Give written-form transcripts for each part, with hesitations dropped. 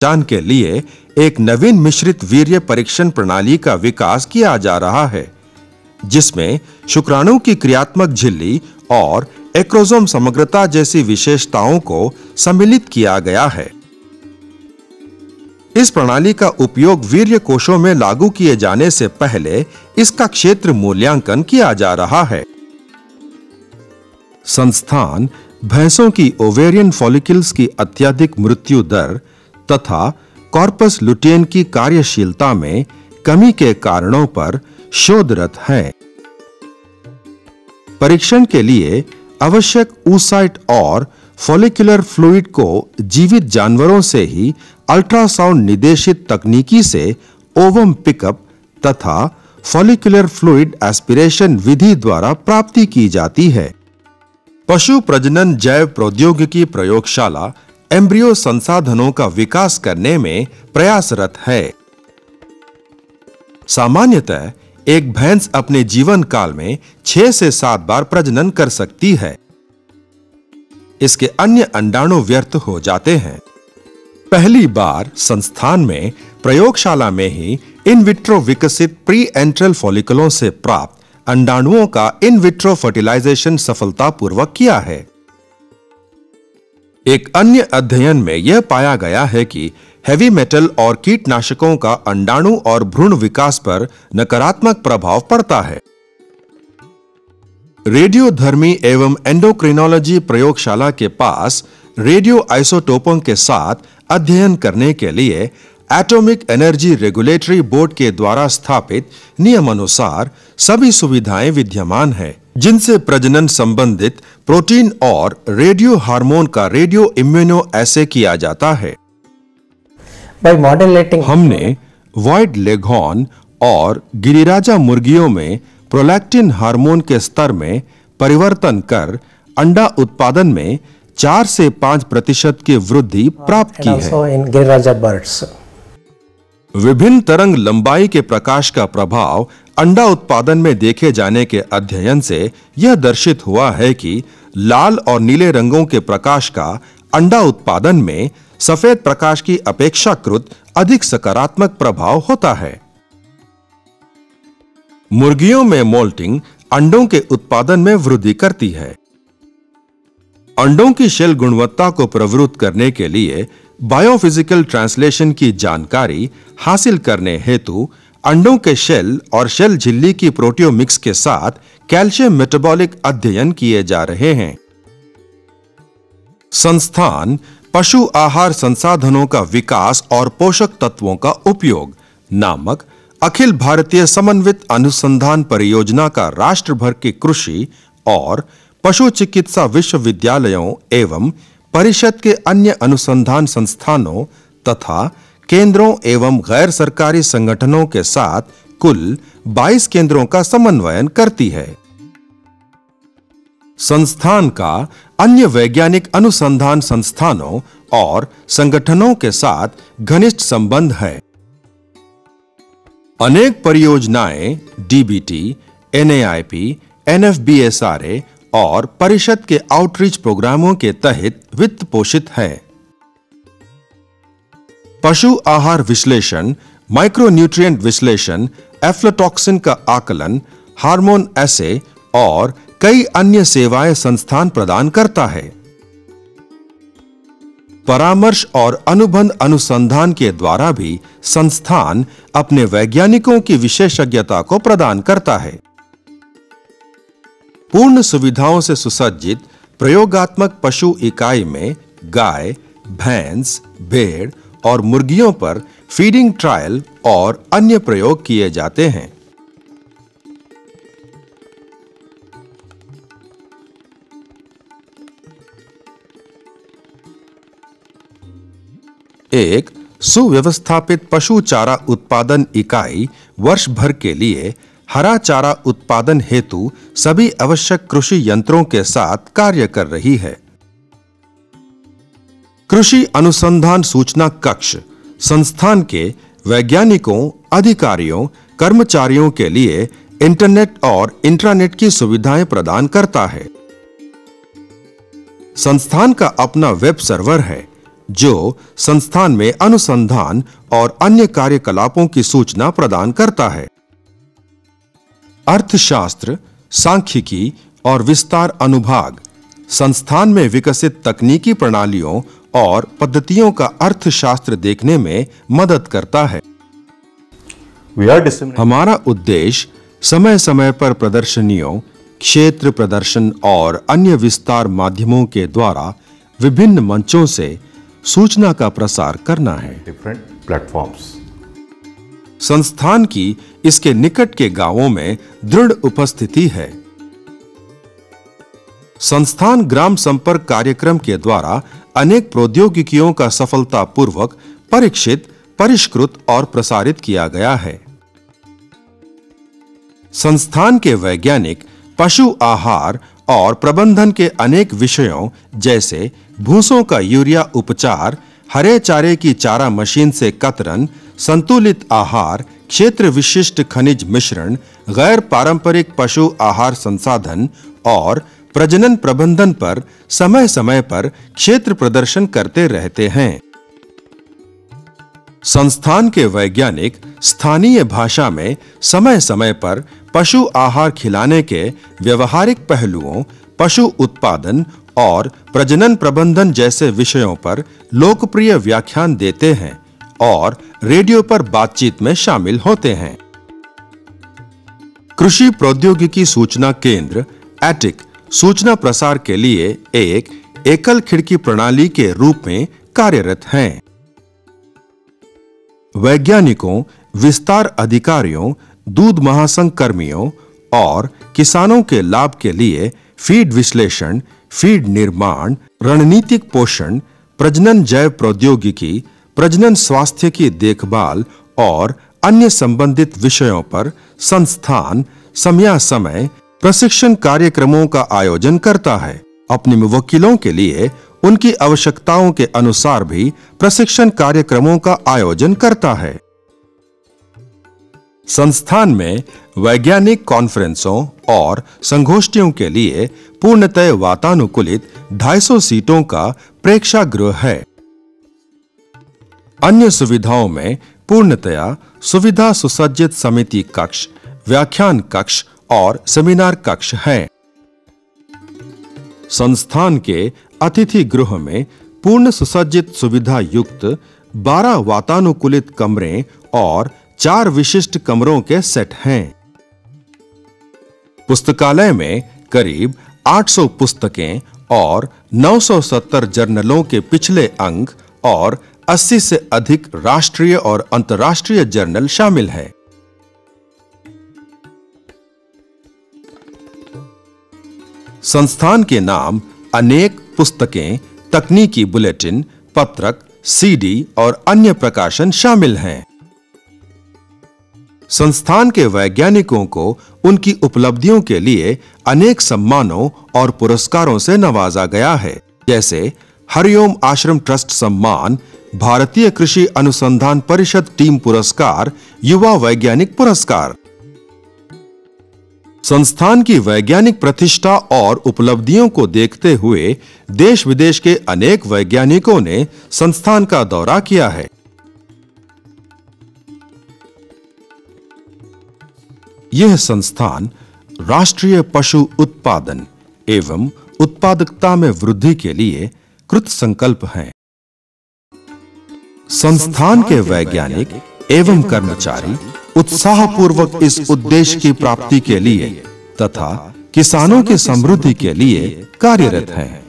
पहचान के लिए एक नवीन मिश्रित वीर्य परीक्षण प्रणाली का विकास किया जा रहा है, जिसमें शुक्राणु की क्रियात्मक झिल्ली और एक्रोसोम समग्रता जैसी विशेषताओं को सम्मिलित किया गया है। इस प्रणाली का उपयोग वीर्य कोशों में लागू किए जाने से पहले इसका क्षेत्र मूल्यांकन किया जा रहा है। संस्थान भैंसों की ओवेरियन फॉलिकल्स की अत्यधिक मृत्यु दर तथा कॉर्पस लुटियन की कार्यशीलता में कमी के कारणों पर शोधरत है। परीक्षण के लिए आवश्यक oocyte और फॉलिकुलर फ्लूइड को जीवित जानवरों से ही अल्ट्रासाउंड निदेशित तकनीकी से ओवम पिकअप तथा फॉलिकुलर फ्लूइड एस्पिरेशन विधि द्वारा प्राप्ति की जाती है। पशु प्रजनन जैव प्रौद्योगिकी प्रयोगशाला एम्ब्रियो संसाधनों का विकास करने में प्रयासरत है। सामान्यतः एक भैंस अपने जीवन काल में 6 से 7 बार प्रजनन कर सकती है। इसके अन्य अंडाणु व्यर्थ हो जाते हैं। पहली बार संस्थान में प्रयोगशाला में ही इन विट्रो विकसित प्री एंट्रल फॉलिकलों से प्राप्त अंडाणुओं का इन विट्रो फर्टिलाइजेशन सफलतापूर्वक किया है। एक अन्य अध्ययन में यह पाया गया है कि हेवी मेटल और कीटनाशकों का अंडाणु और भ्रूण विकास पर नकारात्मक प्रभाव पड़ता है। रेडियोधर्मी एवं एंडोक्रिनोलॉजी प्रयोगशाला के पास रेडियो आइसोटोपों के साथ अध्ययन करने के लिए एटॉमिक एनर्जी रेगुलेटरी बोर्ड के द्वारा स्थापित नियमानुसार सभी सुविधाएं विद्यमान हैं, जिनसे प्रजनन संबंधित प्रोटीन और रेडियो हार्मोन का रेडियो इम्यूनो एसे किया जाता है। हमने व्हाइट लेघॉर्न और गिरिराजा मुर्गियों में प्रोलैक्टिन हार्मोन के स्तर में परिवर्तन कर अंडा उत्पादन में 4 से 5% की वृद्धि प्राप्त की है। विभिन्न तरंग लंबाई के प्रकाश का प्रभाव अंडा उत्पादन में देखे जाने के अध्ययन से यह दर्शित हुआ है कि लाल और नीले रंगों के प्रकाश का अंडा उत्पादन में सफेद प्रकाश की अपेक्षाकृत अधिक सकारात्मक प्रभाव होता है। मुर्गियों में मोल्टिंग अंडों के उत्पादन में वृद्धि करती है। अंडों की शेल गुणवत्ता को प्रवृत्त करने के लिए बायोफिजिकल ट्रांसलेशन की जानकारी हासिल करने हेतु अंडों के शेल और शेल झिल्ली की प्रोटियोमिक्स के साथ कैल्शियम मेटाबॉलिक अध्ययन किए जा रहे हैं। संस्थान पशु आहार संसाधनों का विकास और पोषक तत्वों का उपयोग नामक अखिल भारतीय समन्वित अनुसंधान परियोजना का राष्ट्र भर के कृषि और पशु चिकित्सा विश्वविद्यालयों एवं परिषद के अन्य अनुसंधान संस्थानों तथा केंद्रों एवं गैर सरकारी संगठनों के साथ कुल 22 केंद्रों का समन्वयन करती है। संस्थान का अन्य वैज्ञानिक अनुसंधान संस्थानों और संगठनों के साथ घनिष्ठ संबंध है। अनेक परियोजनाएं डीबीटी, एनएआईपी, एनएफबीएसआरए और परिषद के आउटरीच प्रोग्रामों के तहत वित्त पोषित है। पशु आहार विश्लेषण, माइक्रोन्यूट्रिएंट विश्लेषण, एफ्लाटॉक्सिन का आकलन, हार्मोन एसे और कई अन्य सेवाएं संस्थान प्रदान करता है। परामर्श और अनुबंध अनुसंधान के द्वारा भी संस्थान अपने वैज्ञानिकों की विशेषज्ञता को प्रदान करता है। पूर्ण सुविधाओं से सुसज्जित प्रयोगात्मक पशु इकाई में गाय, भैंस, भेड़ और मुर्गियों पर फीडिंग ट्रायल और अन्य प्रयोग किए जाते हैं। एक सुव्यवस्थापित पशु चारा उत्पादन इकाई वर्ष भर के लिए हरा चारा उत्पादन हेतु सभी आवश्यक कृषि यंत्रों के साथ कार्य कर रही है। कृषि अनुसंधान सूचना कक्ष संस्थान के वैज्ञानिकों, अधिकारियों, कर्मचारियों के लिए इंटरनेट और इंट्रानेट की सुविधाएं प्रदान करता है। संस्थान का अपना वेब सर्वर है जो संस्थान में अनुसंधान और अन्य कार्यकलापों की सूचना प्रदान करता है। अर्थशास्त्र, सांख्यिकी और विस्तार अनुभाग संस्थान में विकसित तकनीकी प्रणालियों और पद्धतियों का अर्थशास्त्र देखने में मदद करता है। हमारा उद्देश्य समय-समय पर प्रदर्शनियों, क्षेत्र प्रदर्शन और अन्य विस्तार माध्यमों के द्वारा विभिन्न मंचों से सूचना का प्रसार करना है। Different platforms. संस्थान की इसके निकट के गांवों में दृढ़ उपस्थिति है। संस्थान ग्राम संपर्क कार्यक्रम के द्वारा अनेक प्रौद्योगिकियों का सफलतापूर्वक परीक्षित, परिष्कृत और प्रसारित किया गया है। संस्थान के वैज्ञानिक पशु आहार और प्रबंधन के अनेक विषयों जैसे भूसों का यूरिया उपचार, हरे चारे की चारा मशीन से कतरन, संतुलित आहार, क्षेत्र विशिष्ट खनिज मिश्रण, गैर पारंपरिक पशु आहार संसाधन और प्रजनन प्रबंधन पर समय-समय पर क्षेत्र प्रदर्शन करते रहते हैं। संस्थान के वैज्ञानिक स्थानीय भाषा में समय-समय पर पशु आहार खिलाने के व्यवहारिक पहलुओं, पशु उत्पादन और प्रजनन प्रबंधन जैसे विषयों पर लोकप्रिय व्याख्यान देते हैं और रेडियो पर बातचीत में शामिल होते हैं। कृषि प्रौद्योगिकी सूचना केंद्र एटिक सूचना प्रसार के लिए एक एकल खिड़की प्रणाली के रूप में कार्यरत हैं। वैज्ञानिकों, विस्तार अधिकारियों, दूध महासंघ कर्मियों और किसानों के लाभ के लिए फीड विश्लेषण, फीड निर्माण, रणनीतिक पोषण, प्रजनन जैव प्रौद्योगिकी, प्रजनन स्वास्थ्य की देखभाल और अन्य संबंधित विषयों पर संस्थान समय-समय प्रशिक्षण कार्यक्रमों का आयोजन करता है। अपने वकीलों के लिए उनकी आवश्यकताओं के अनुसार भी प्रशिक्षण कार्यक्रमों का आयोजन करता है। संस्थान में वैज्ञानिक कॉन्फ्रेंसों और संगोष्ठियों के लिए पूर्णतः वातानुकूलित 250 सीटों का प्रेक्षागृह है। अन्य सुविधाओं में पूर्णतया सुविधा सुसज्जित समिति कक्ष, व्याख्यान कक्ष और सेमिनार कक्ष हैं। संस्थान के अतिथि गृह में पूर्ण सुसज्जित सुविधा युक्त 12 वातानुकूलित कमरे और 4 विशिष्ट कमरों के सेट हैं। पुस्तकालय में करीब 800 पुस्तकें और 970 जर्नलों के पिछले अंक और 80 से अधिक राष्ट्रीय और अंतर्राष्ट्रीय जर्नल शामिल हैं। संस्थान के नाम अनेक पुस्तकें, तकनीकी बुलेटिन, पत्रक, सीडी और अन्य प्रकाशन शामिल हैं। संस्थान के वैज्ञानिकों को उनकी उपलब्धियों के लिए अनेक सम्मानों और पुरस्कारों से नवाजा गया है, जैसे हरिओम आश्रम ट्रस्ट सम्मान, भारतीय कृषि अनुसंधान परिषद टीम पुरस्कार, युवा वैज्ञानिक पुरस्कार। संस्थान की वैज्ञानिक प्रतिष्ठा और उपलब्धियों को देखते हुए देश विदेश के अनेक वैज्ञानिकों ने संस्थान का दौरा किया है। यह संस्थान राष्ट्रीय पशु उत्पादन एवं उत्पादकता में वृद्धि के लिए कृत संकल्प है। संस्थान के वैज्ञानिक एवं कर्मचारी उत्साहपूर्वक इस उद्देश्य की प्राप्ति के लिए तथा किसानों की समृद्धि के लिए कार्यरत हैं।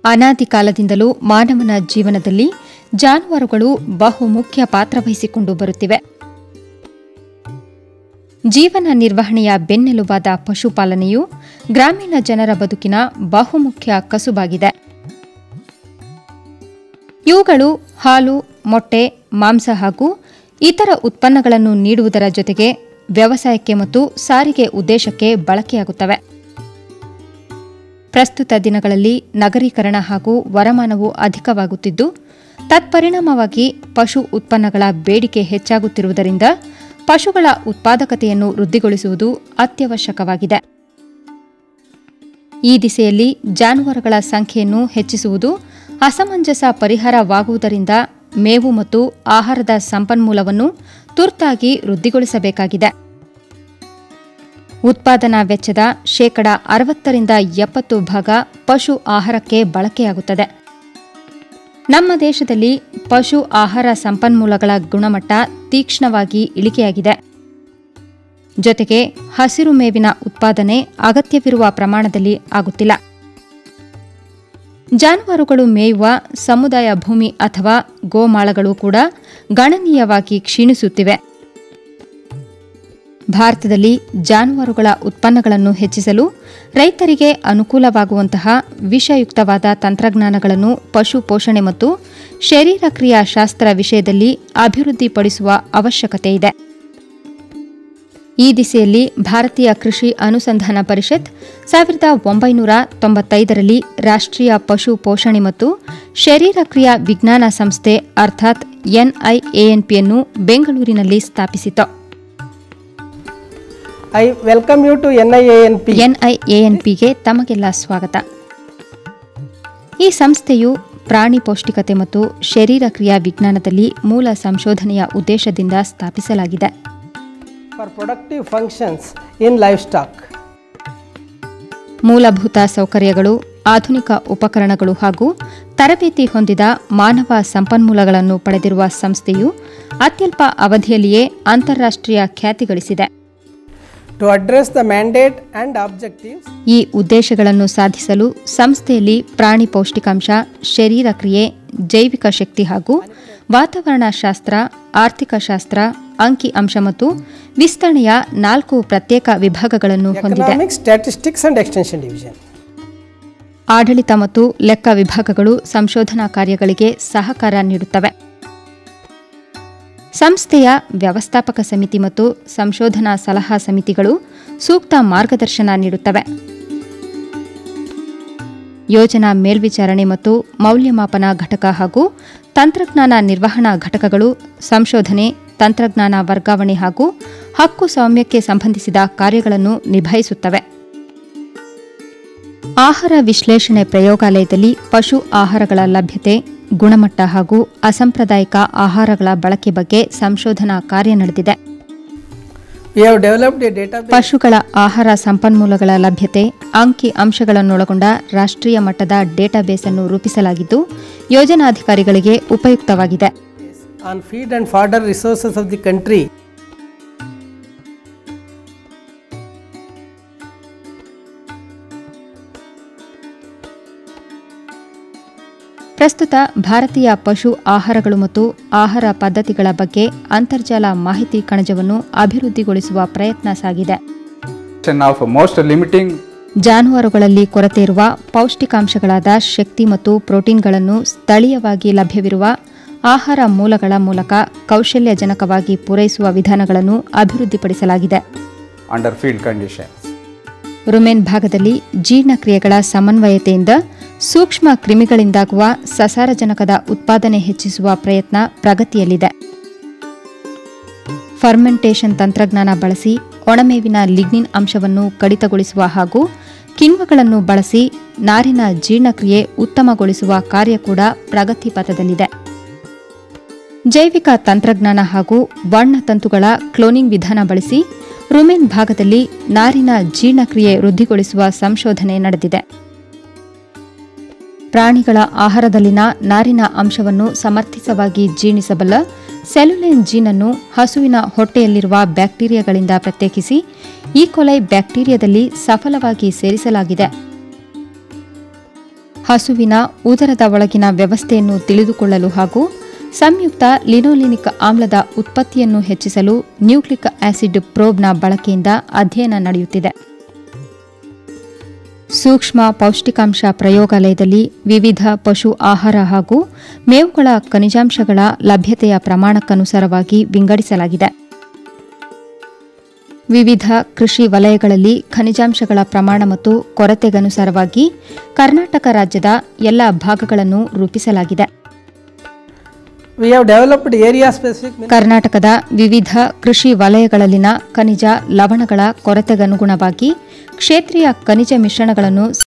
ಅನಾದಿ ಕಾಲದಿಂದಲೂ ಮಾನವನ ಜೀವನದಲ್ಲಿ ಜಾನುವಾರುಗಳು ಬಹುಮುಖ್ಯ ಪಾತ್ರ ವಹಿಸಿಕೊಂಡು ಬರುತ್ತಿವೆ. ಜೀವನ ನಿರ್ವಹಣೆಯ ಬೆನ್ನೆಲುಬಾದ ಪಶುಪಾಲನೆಯು ಗ್ರಾಮೀಣ ಜನರ ಬದುಕಿನ ಬಹುಮುಖ್ಯ ಕಸುಬಾಗಿದೆ. ಇವುಗಳು ಹಾಲು, ಮೊಟ್ಟೆ, ಮಾಂಸ ಹಾಗೂ ಇತರ ಉತ್ಪನ್ನಗಳನ್ನು ನೀಡುವುದರ ಜೊತೆಗೆ ವ್ಯವಸಾಯಕ್ಕೆ ಮತ್ತು ಸಾರಿಗೆ ಉದ್ದೇಶಕ್ಕೆ ಬಳಕೆಯಾಗುತ್ತವೆ. ಪ್ರಸ್ತುತ ದಿನಗಳಲ್ಲಿ ನಗರೀಕರಣ ಹಾಗೂ ವರಮಾನವು ಅಧಿಕವಾಗುತ್ತಿದ್ದು, ತತ್ಪರಿಣಾಮವಾಗಿ ಪಶು ಉತ್ಪನ್ನಗಳ ಬೇಡಿಕೆ ಹೆಚ್ಚಾಗುತ್ತಿರುವುದರಿಂದ ಪಶುಗಳ ಉತ್ಪಾದಕತೆಯನ್ನು ವೃದ್ಧಿಗೊಳಿಸುವುದು ಅತ್ಯವಶ್ಯಕವಾಗಿದೆ. ಈ ದಿಸೆಯಲ್ಲಿ ಜಾನುವಾರುಗಳ ಸಂಖ್ಯೆಯನ್ನು ಹೆಚ್ಚಿಸುವುದು ಅಸಮಂಜಸ ಪರಿಹಾರವಾಗುವುದರಿಂದ ಮೇವು ಮತ್ತು ಆಹಾರದ ಸಂಪನ್ಮೂಲವನ್ನು ತುರ್ತಾಗಿ ವೃದ್ಧಿಗೊಳಿಸಬೇಕಾಗಿದೆ. ಉತ್ಪಾದನಾ ವೆಚ್ಚದ 60% ಪಶು ಆಹಾರಕ್ಕೆ ಬಳಕೆಯಾಗುತ್ತದೆ. ನಮ್ಮ ದೇಶದಲ್ಲಿ ಪಶು ಆಹಾರ ಸಂಪನ್ಮೂಲಗಳ ಗುಣಮಟ್ಟ ತೀಕ್ಷ್ಣವಾಗಿ ಇಳಿಕೆಯಾಗಿದೆ. ಜೊತೆಗೆ ಹಸಿರು ಮೇವಿನ ಉತ್ಪಾದನೆ ಅಗತ್ಯವಿರುವ ಪ್ರಮಾಣದಲ್ಲಿ ಆಗುತ್ತಿಲ್ಲ. ಜಾನುವಾರುಗಳು ಮೇಯುವ ಸಮುದಾಯ ಭೂಮಿ ಅಥವಾ ಗೋಮಾಳಗಳು ಕೂಡ ಗಣನೀಯವಾಗಿ ಕ್ಷೀಣಿಸುತ್ತಿವೆ. ಭಾರತದಲ್ಲಿ ಜಾನುವಾರುಗಳ ಉತ್ಪನ್ನಗಳನ್ನು ಹೆಚ್ಚಿಸಲು ರೈತರಿಗೆ ಅನುಕೂಲವಾಗುವಂತಹ ವಿಷಯುಕ್ತವಾದ ತಂತ್ರಜ್ಞಾನಗಳನ್ನು ಪಶು ಪೋಷಣೆ ಮತ್ತು ಶರೀರ ಕ್ರಿಯಾಶಾಸ್ತ್ರ ವಿಷಯದಲ್ಲಿ ಅಭಿವೃದ್ಧಿಪಡಿಸುವ ಅವಶ್ಯಕತೆ ಇದೆ. ಈ ದಿಸೆಯಲ್ಲಿ ಭಾರತೀಯ ಕೃಷಿ ಅನುಸಂಧಾನ ಪರಿಷತ್ 1995ರಲ್ಲಿ ರಾಷ್ಟ್ರೀಯ ಪಶು ಪೋಷಣೆ ಮತ್ತು ಶರೀರ ಕ್ರಿಯಾ ವಿಜ್ಞಾನ ಸಂಸ್ಥೆ ಅರ್ಥಾತ್ NIANPಯನ್ನು ಬೆಂಗಳೂರಿನಲ್ಲಿ ಸ್ಥಾಪಿಸಿತು. I welcome you to NIANP. NIANPಗೆ ತಮಗೆಲ್ಲ ಸ್ವಾಗತ. ಈ ಸಂಸ್ಥೆಯು ಪ್ರಾಣಿ ಪೌಷ್ಟಿಕತೆ ಮತ್ತು ಶರೀರ ಕ್ರಿಯಾ ವಿಜ್ಞಾನದಲ್ಲಿ ಮೂಲ ಸಂಶೋಧನೆಯ ಉದ್ದೇಶದಿಂದ ಸ್ಥಾಪಿಸಲಾಗಿದೆ. For productive functions in livestock. ಮೂಲಭೂತ ಸೌಕರ್ಯಗಳು, ಆಧುನಿಕ ಉಪಕರಣಗಳು ಹಾಗೂ ತರಬೇತಿ ಹೊಂದಿದ ಮಾನವ ಸಂಪನ್ಮೂಲಗಳನ್ನು ಪಡೆದಿರುವ ಸಂಸ್ಥೆಯು ಅತ್ಯಲ್ಪ ಅವಧಿಯಲ್ಲಿಯೇ ಅಂತಾರಾಷ್ಟ್ರೀಯ ಖ್ಯಾತಿ ಗಳಿಸಿದೆ. To address the mandate and objectives. ಈ ಉದ್ದೇಶಗಳನ್ನು ಸಾಧಿಸಲು ಸಂಸ್ಥೆಯಲ್ಲಿ ಪ್ರಾಣಿ ಪೌಷ್ಟಿಕಾಂಶ, ಶರೀರ ಕ್ರಿಯೆ, ಜೈವಿಕ ಶಕ್ತಿ ಹಾಗೂ ವಾತಾವರಣ ಶಾಸ್ತ್ರ, ಆರ್ಥಿಕ ಶಾಸ್ತ್ರ, ಅಂಕಿ ಅಂಶ ಮತ್ತು ವಿಸ್ತರಣೆಯ 4 ಪ್ರತ್ಯೇಕ ವಿಭಾಗಗಳನ್ನು ಹೊಂದಿದೆ. Economics, Statistics and Extension Division. ಆಡಳಿತ ಮತ್ತು ಲೆಕ್ಕ ವಿಭಾಗಗಳು ಸಂಶೋಧನಾ ಕಾರ್ಯಗಳಿಗೆ ಸಹಕಾರ ನೀಡುತ್ತವೆ. ಸಂಸ್ಥೆಯ ವ್ಯವಸ್ಥಾಪಕ ಸಮಿತಿ ಮತ್ತು ಸಂಶೋಧನಾ ಸಲಹಾ ಸಮಿತಿಗಳು ಸೂಕ್ತ ಮಾರ್ಗದರ್ಶನ ನೀಡುತ್ತವೆ. ಯೋಜನಾ ಮೇಲ್ವಿಚಾರಣೆ ಮತ್ತು ಮೌಲ್ಯಮಾಪನ ಘಟಕ ಹಾಗೂ ತಂತ್ರಜ್ಞಾನ ನಿರ್ವಹಣಾ ಘಟಕಗಳು ಸಂಶೋಧನೆ, ತಂತ್ರಜ್ಞಾನ ವರ್ಗಾವಣೆ ಹಾಗೂ ಹಕ್ಕು ಸ್ವಾಮ್ಯಕ್ಕೆ ಸಂಬಂಧಿಸಿದ ಕಾರ್ಯಗಳನ್ನು ನಿಭಾಯಿಸುತ್ತವೆ. ಆಹಾರ ವಿಶ್ಲೇಷಣೆ ಪ್ರಯೋಗಾಲಯದಲ್ಲಿ ಪಶು ಆಹಾರಗಳ ಲಭ್ಯತೆ, ಗುಣಮಟ್ಟ ಹಾಗೂ ಅಸಾಂಪ್ರದಾಯಿಕ ಆಹಾರಗಳ ಬಳಕೆ ಬಗ್ಗೆ ಸಂಶೋಧನಾ ಕಾರ್ಯ ನಡೆದಿದೆ. We have developed a database. ಪಶುಗಳ ಆಹಾರ ಸಂಪನ್ಮೂಲಗಳ ಲಭ್ಯತೆ, ಅಂಕಿ ಅಂಶಗಳನ್ನೊಳಗೊಂಡ ರಾಷ್ಟ್ರೀಯ ಮಟ್ಟದ ಡೇಟಾಬೇಸ್ ಅನ್ನು ರೂಪಿಸಲಾಗಿದ್ದು ಯೋಜನಾಧಿಕಾರಿಗಳಿಗೆ ಉಪಯುಕ್ತವಾಗಿದೆ. On feed and fodder resources of the country. ಪ್ರಸ್ತುತ ಭಾರತೀಯ ಪಶು ಆಹಾರಗಳು ಮತ್ತು ಆಹಾರ ಪದ್ಧತಿಗಳ ಬಗ್ಗೆ ಅಂತರ್ಜಾಲ ಮಾಹಿತಿ ಕಣಜವನ್ನು ಅಭಿವೃದ್ಧಿಗೊಳಿಸುವ ಪ್ರಯತ್ನ ಸಾಗಿದೆ. ಜಾನುವಾರುಗಳಲ್ಲಿ ಕೊರತೆ ಇರುವ ಪೌಷ್ಟಿಕಾಂಶಗಳಾದ ಶಕ್ತಿ ಮತ್ತು ಪ್ರೋಟೀನ್ಗಳನ್ನು ಸ್ಥಳೀಯವಾಗಿ ಲಭ್ಯವಿರುವ ಆಹಾರ ಮೂಲಗಳ ಮೂಲಕ ಕೌಶಲ್ಯಜನಕವಾಗಿ ಪೂರೈಸುವ ವಿಧಾನಗಳನ್ನು ಅಭಿವೃದ್ಧಿಪಡಿಸಲಾಗಿದೆ. ರುಮೆನ್ ಭಾಗದಲ್ಲಿ ಜೀರ್ಣಕ್ರಿಯೆಗಳ ಸಮನ್ವಯತೆಯಿಂದ ಸೂಕ್ಷ್ಮ ಕ್ರಿಮಿಗಳಿಂದಾಗುವ ಸಸಾರಜನಕದ ಉತ್ಪಾದನೆ ಹೆಚ್ಚಿಸುವ ಪ್ರಯತ್ನ ಪ್ರಗತಿಯಲ್ಲಿದೆ. ಫರ್ಮೆಂಟೇಷನ್ ತಂತ್ರಜ್ಞಾನ ಬಳಸಿ ಒಣಮೇವಿನ ಲಿಗ್ನಿನ್ ಅಂಶವನ್ನು ಕಡಿತಗೊಳಿಸುವ ಹಾಗೂ ಕಿಣ್ವಗಳನ್ನು ಬಳಸಿ ನಾರಿನ ಜೀರ್ಣಕ್ರಿಯೆ ಉತ್ತಮಗೊಳಿಸುವ ಕಾರ್ಯ ಕೂಡ ಪ್ರಗತಿ ಪಥದಲ್ಲಿದೆ. ಜೈವಿಕ ತಂತ್ರಜ್ಞಾನ ಹಾಗೂ ವರ್ಣತಂತುಗಳ ಕ್ಲೋನಿಂಗ್ ವಿಧಾನ ಬಳಸಿ ರುಮೆನ್ ಭಾಗದಲ್ಲಿ ನಾರಿನ ಜೀರ್ಣಕ್ರಿಯೆ ವೃದ್ಧಿಗೊಳಿಸುವ ಸಂಶೋಧನೆ ನಡೆದಿದೆ. ಪ್ರಾಣಿಗಳ ಆಹಾರದಲ್ಲಿನ ನಾರಿನ ಅಂಶವನ್ನು ಸಮರ್ಥಿತವಾಗಿ ಜೀರ್ಣಿಸಬಲ್ಲ ಸೆಲ್ಯುಲೈನ್ ಜೀನ್ ಅನ್ನು ಹಸುವಿನ ಹೊಟ್ಟೆಯಲ್ಲಿರುವ ಬ್ಯಾಕ್ಟೀರಿಯಾಗಳಿಂದ ಪ್ರತ್ಯೇಕಿಸಿ ಈ ಕೊಲೈ ಬ್ಯಾಕ್ಟೀರಿಯಾದಲ್ಲಿ ಸಫಲವಾಗಿ ಸೇರಿಸಲಾಗಿದೆ. ಹಸುವಿನ ಉದರದ ಒಳಗಿನ ವ್ಯವಸ್ಥೆಯನ್ನು ತಿಳಿದುಕೊಳ್ಳಲು ಹಾಗೂ ಸಂಯುಕ್ತ ಲಿನೋಲಿನಿಕ್ ಆಮ್ಲದ ಉತ್ಪತ್ತಿಯನ್ನು ಹೆಚ್ಚಿಸಲು ನ್ಯೂಕ್ಲಿಕ್ ಆಸಿಡ್ ಪ್ರೋಬ್ನ ಬಳಕೆಯಿಂದ ಅಧ್ಯಯನ ನಡೆಯುತ್ತಿದೆ. ಸೂಕ್ಷ್ಮ ಪೌಷ್ಟಿಕಾಂಶ ಪ್ರಯೋಗಾಲಯದಲ್ಲಿ ವಿವಿಧ ಪಶು ಆಹಾರ ಹಾಗೂ ಮೇವುಗಳ ಖನಿಜಾಂಶಗಳ ಲಭ್ಯತೆಯ ಪ್ರಮಾಣಕ್ಕನುಸಾರವಾಗಿ ವಿಂಗಡಿಸಲಾಗಿದೆ. ವಿವಿಧ ಕೃಷಿ ವಲಯಗಳಲ್ಲಿ ಖನಿಜಾಂಶಗಳ ಪ್ರಮಾಣ ಮತ್ತು ಕೊರತೆಗನುಸಾರವಾಗಿ ಕರ್ನಾಟಕ ರಾಜ್ಯದ ಎಲ್ಲ ಭಾಗಗಳನ್ನು ರೂಪಿಸಲಾಗಿದೆ. We have developed area specific ಕರ್ನಾಟಕದ ವಿವಿಧ ಕೃಷಿ ವಲಯಗಳಲ್ಲಿನ ಖನಿಜ ಲವಣಗಳ ಕೊರತೆಗನುಗುಣವಾಗಿ ಕ್ಷೇತ್ರೀಯ ಖನಿಜ ಮಿಶ್ರಣಗಳನ್ನು